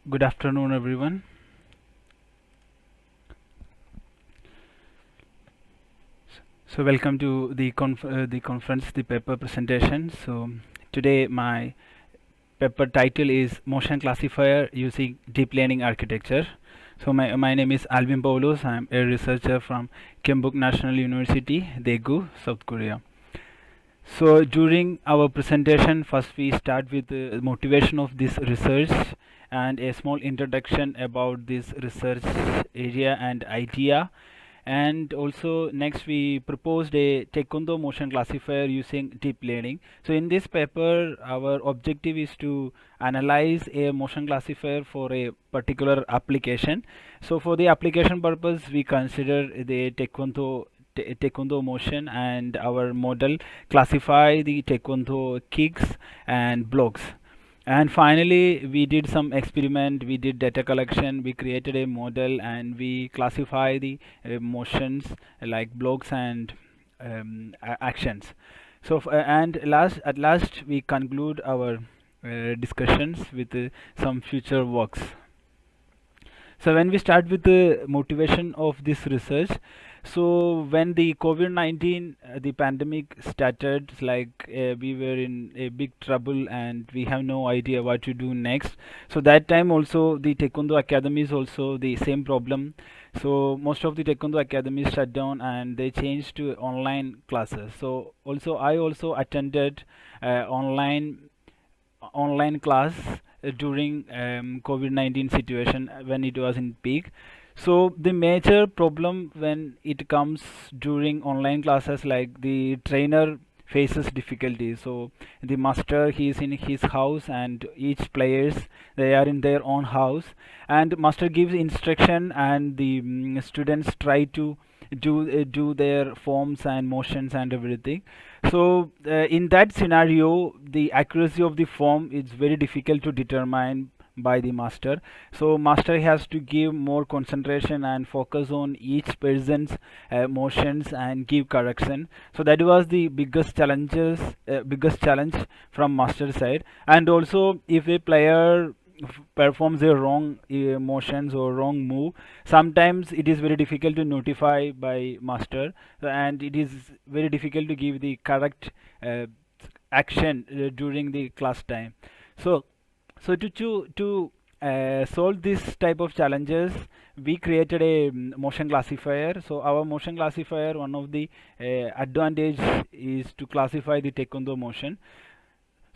Good afternoon, everyone. So, welcome to the conference, the paper presentation. So, today my paper title is Motion Classifier Using Deep Learning Architecture. So, my name is Alvin Paulos. I am a researcher from Kimbuk National University, Daegu, South Korea. So, during our presentation, first we start with the motivation of this research and a small introduction about this research area and idea. And also next we proposed a Taekwondo motion classifier using deep learning. So in this paper our objective is to analyze a motion classifier for a particular application. So for the application purpose we consider the Taekwondo motion, and our model classify the Taekwondo kicks and blocks. And finally we did some experiment, we did data collection, we created a model, and we classify the motions like blocks and actions. So and at last we conclude our discussions with some future works. So when we start with the motivation of this research, so when the COVID-19, the pandemic started, we were in a big trouble and we have no idea what to do next. So that time also the Taekwondo academies also the same problem. So most of the Taekwondo academies shut down and they changed to online classes. So also I also attended online class during COVID-19 situation when it was in peak. So the major problem when it comes during online classes, like the trainer faces difficulties. So the master, he is in his house and each players, they are in their own house, and master gives instruction and the students try to do their forms and motions and everything. So in that scenario the accuracy of the form is very difficult to determine by the master. So master has to give more concentration and focus on each person's motions and give correction. So that was the biggest challenge from master side. And also if a player performs a wrong motions or wrong move, sometimes it is very difficult to notify by master, and it is very difficult to give the correct action during the class time. So to solve this type of challenges, we created a motion classifier. So our motion classifier, one of the advantage is to classify the Taekwondo motion.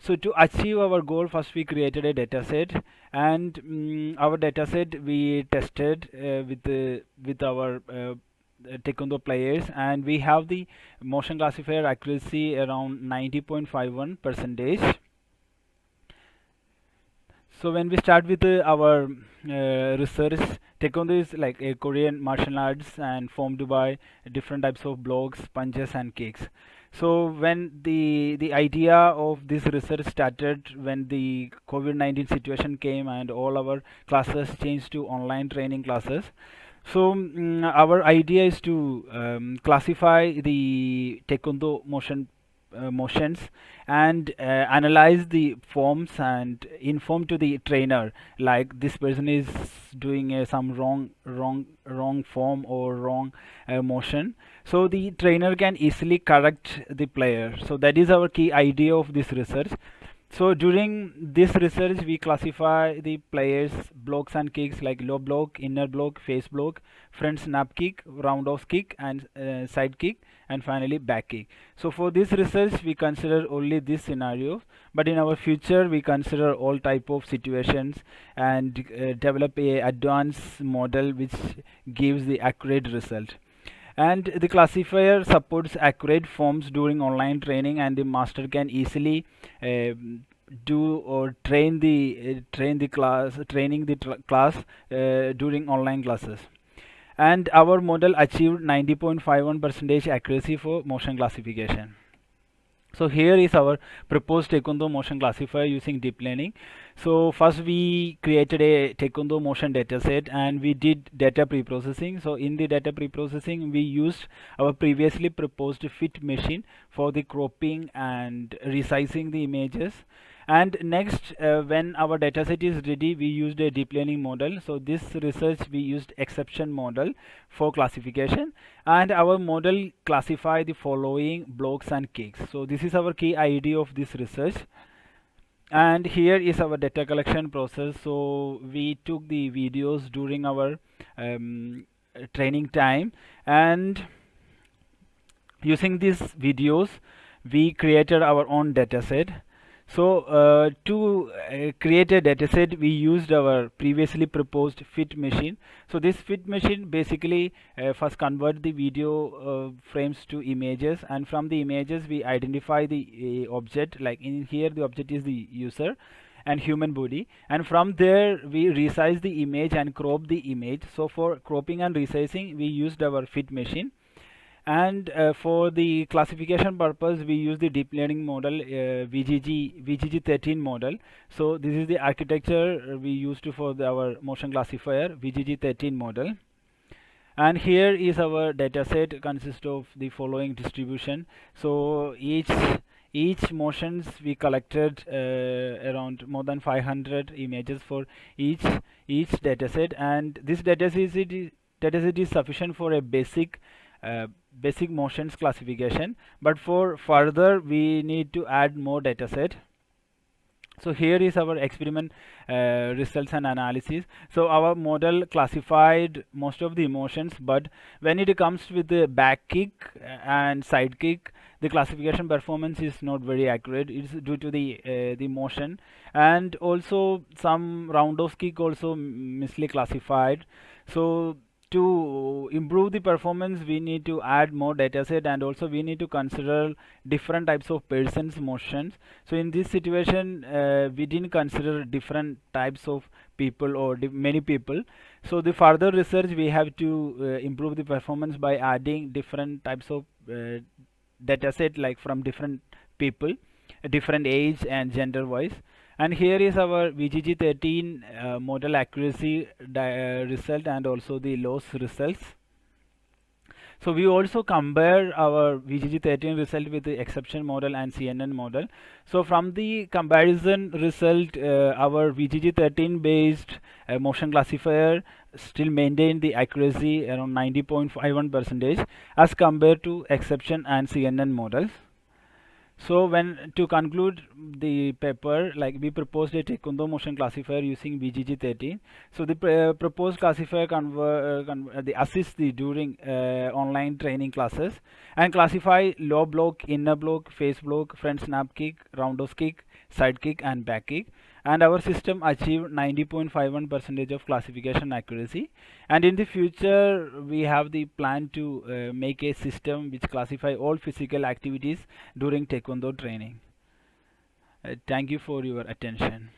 So to achieve our goal, first we created a dataset, and our dataset we tested with our Taekwondo players, and we have the motion classifier accuracy around 90.51 percentage. So when we start with our research, Taekwondo is like a Korean martial arts and formed by different types of blocks, punches and kicks. So when the idea of this research started, when the COVID-19 situation came and all our classes changed to online training classes. So our idea is to classify the Taekwondo motions and analyze the forms and inform to the trainer, like this person is doing some wrong form or wrong motion, so the trainer can easily correct the player. So that is our key idea of this research. So during this research we classify the players blocks and kicks, like low block, inner block, face block, front snap kick, roundhouse kick and side kick, and finally back kick. So for this research we consider only this scenario, but in our future we consider all type of situations and develop a advanced model which gives the accurate result. And the classifier supports accurate forms during online training, and the master can easily do or train the class during online classes. And our model achieved 90.51 percentage accuracy for motion classification. So here is our proposed Taekwondo motion classifier using deep learning. So first we created a Taekwondo motion dataset and we did data pre-processing. So in the data pre-processing we used our previously proposed fit machine for the cropping and resizing the images. And next, when our dataset is ready, we used a deep learning model. So this research we used exception model for classification, and our model classify the following blocks and cakes. So this is our key idea of this research. And here is our data collection process. So we took the videos during our training time, and using these videos we created our own dataset. So create a dataset, we used our previously proposed fit machine. So this fit machine basically first convert the video frames to images, and from the images we identify the object. Like in here the object is the user and human body, and from there we resize the image and crop the image. So for cropping and resizing we used our fit machine. And for the classification purpose we use the deep learning model, VGG13 model. So this is the architecture we used to for our motion classifier, VGG13 model. And here is our data set, consists of the following distribution. So each motions we collected around more than 500 images for each dataset, and this dataset is sufficient for a basic motions classification, but for further we need to add more dataset. So here is our experiment results and analysis. So our model classified most of the emotions, but when it comes with the back kick and side kick, the classification performance is not very accurate. It's due to the motion, and also some roundhouse kick also misly classified. So to improve the performance we need to add more dataset, and also we need to consider different types of persons motions. So in this situation we didn't consider different types of people or many people. So the further research we have to improve the performance by adding different types of dataset, like from different people, different age and gender wise. And here is our VGG13 model accuracy result, and also the loss results. So we also compare our VGG13 result with the exception model and CNN model. So from the comparison result, our VGG13 based motion classifier still maintained the accuracy around 90.51% as compared to exception and CNN models. So when to conclude the paper, like we proposed a Taekwondo motion classifier using VGG13. So the proposed classifier the assist the during online training classes, and classify low block, inner block, face block, front snap kick, roundhouse kick, side kick and back kick. And our system achieved 90.51% of classification accuracy. And in the future we have the plan to make a system which classify all physical activities during Taekwondo training. Thank you for your attention.